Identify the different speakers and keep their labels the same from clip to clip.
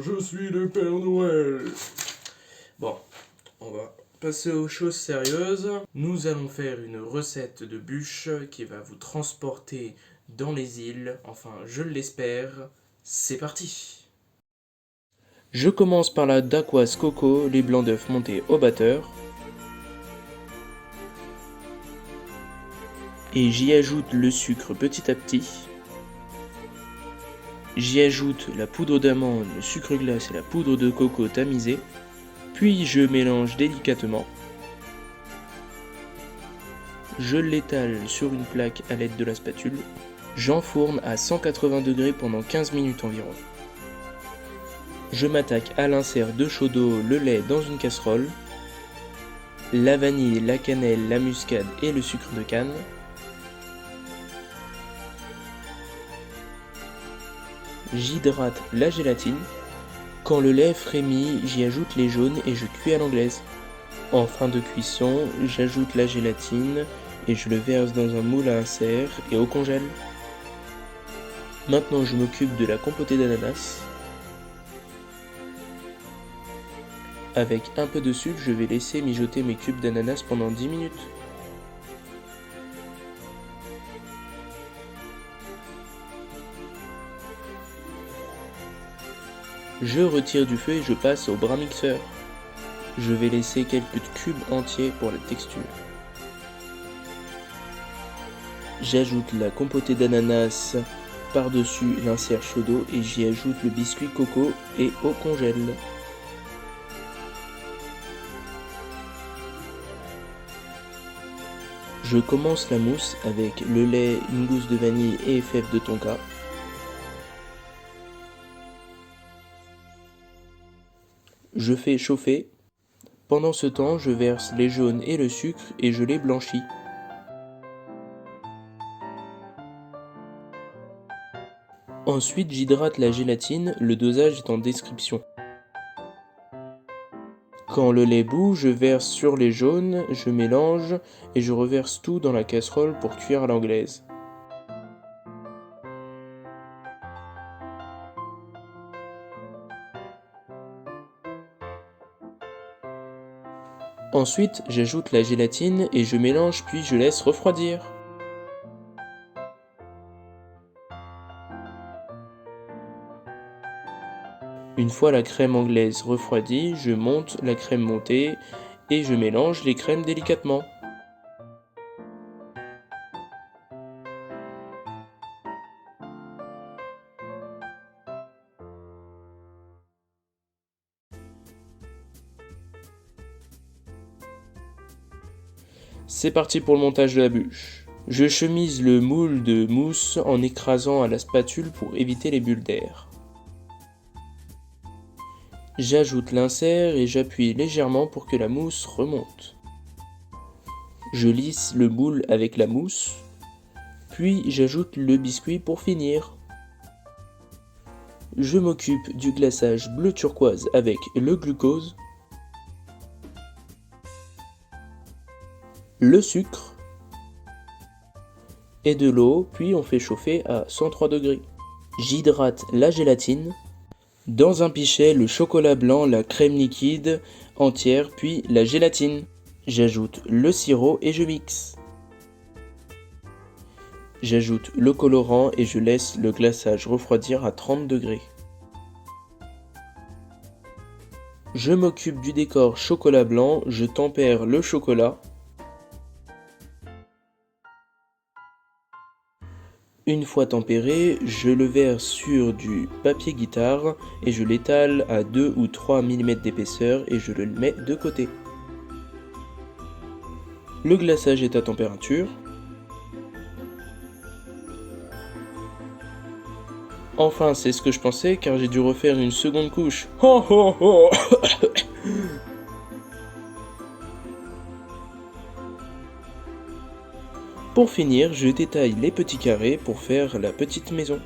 Speaker 1: je suis le Père Noël. Bon, on va passer aux choses sérieuses. Nous allons faire une recette de bûche qui va vous transporter dans les îles, enfin je l'espère. C'est parti. Je commence par la dacquoise coco, les blancs d'œufs montés au batteur. Et j'y ajoute le sucre petit à petit. J'y ajoute la poudre d'amande, le sucre glace et la poudre de coco tamisée. Puis je mélange délicatement. Je l'étale sur une plaque à l'aide de la spatule. J'enfourne à 180 degrés pendant 15 minutes environ. Je m'attaque à l'insert de chaud d'eau, le lait dans une casserole, la vanille, la cannelle, la muscade et le sucre de canne. J'hydrate la gélatine. Quand le lait frémit, j'y ajoute les jaunes et je cuis à l'anglaise. En fin de cuisson, j'ajoute la gélatine et je le verse dans un moule à insert et au congèle. Maintenant, je m'occupe de la compotée d'ananas. Avec un peu de sucre, je vais laisser mijoter mes cubes d'ananas pendant 10 minutes. Je retire du feu et je passe au bras mixeur. Je vais laisser quelques cubes entiers pour la texture. J'ajoute la compotée d'ananas par-dessus l'insert chaud d'eau et j'y ajoute le biscuit coco et au congèle. Je commence la mousse avec le lait, une gousse de vanille et fèves de tonka. Je fais chauffer. Pendant ce temps, je verse les jaunes et le sucre et je les blanchis. Ensuite, j'hydrate la gélatine, le dosage est en description. Quand le lait bout, je verse sur les jaunes, je mélange et je reverse tout dans la casserole pour cuire à l'anglaise. Ensuite, j'ajoute la gélatine et je mélange puis je laisse refroidir. Une fois la crème anglaise refroidie, je monte la crème montée et je mélange les crèmes délicatement. C'est parti pour le montage de la bûche. Je chemise le moule de mousse en écrasant à la spatule pour éviter les bulles d'air. J'ajoute l'insert et j'appuie légèrement pour que la mousse remonte. Je lisse le moule avec la mousse, puis j'ajoute le biscuit pour finir. Je m'occupe du glaçage bleu turquoise avec le glucose, le sucre et de l'eau, puis on fait chauffer à 103 degrés. J'hydrate la gélatine. Dans un pichet, le chocolat blanc, la crème liquide entière, puis la gélatine. J'ajoute le sirop et je mixe. J'ajoute le colorant et je laisse le glaçage refroidir à 30 degrés. Je m'occupe du décor chocolat blanc, je tempère le chocolat. Une fois tempéré, je le verse sur du papier guitare et je l'étale à 2 ou 3 mm d'épaisseur et je le mets de côté. Le glaçage est à température. Enfin, c'est ce que je pensais car j'ai dû refaire une seconde couche. Oh oh oh. Pour finir, je détaille les petits carrés pour faire la petite maison.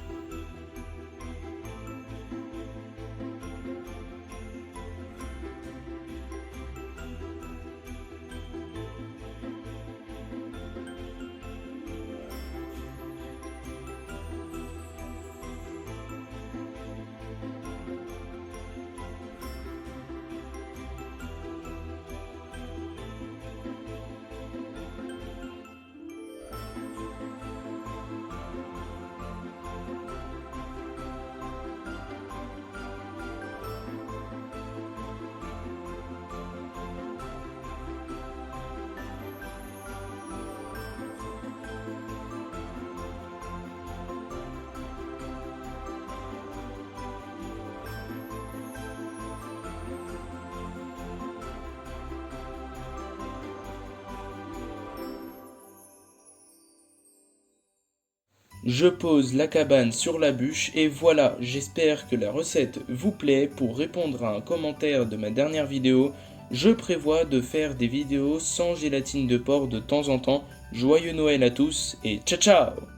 Speaker 1: Je pose la cabane sur la bûche et voilà, j'espère que la recette vous plaît. Pour répondre à un commentaire de ma dernière vidéo, je prévois de faire des vidéos sans gélatine de porc de temps en temps. Joyeux Noël à tous et ciao ciao!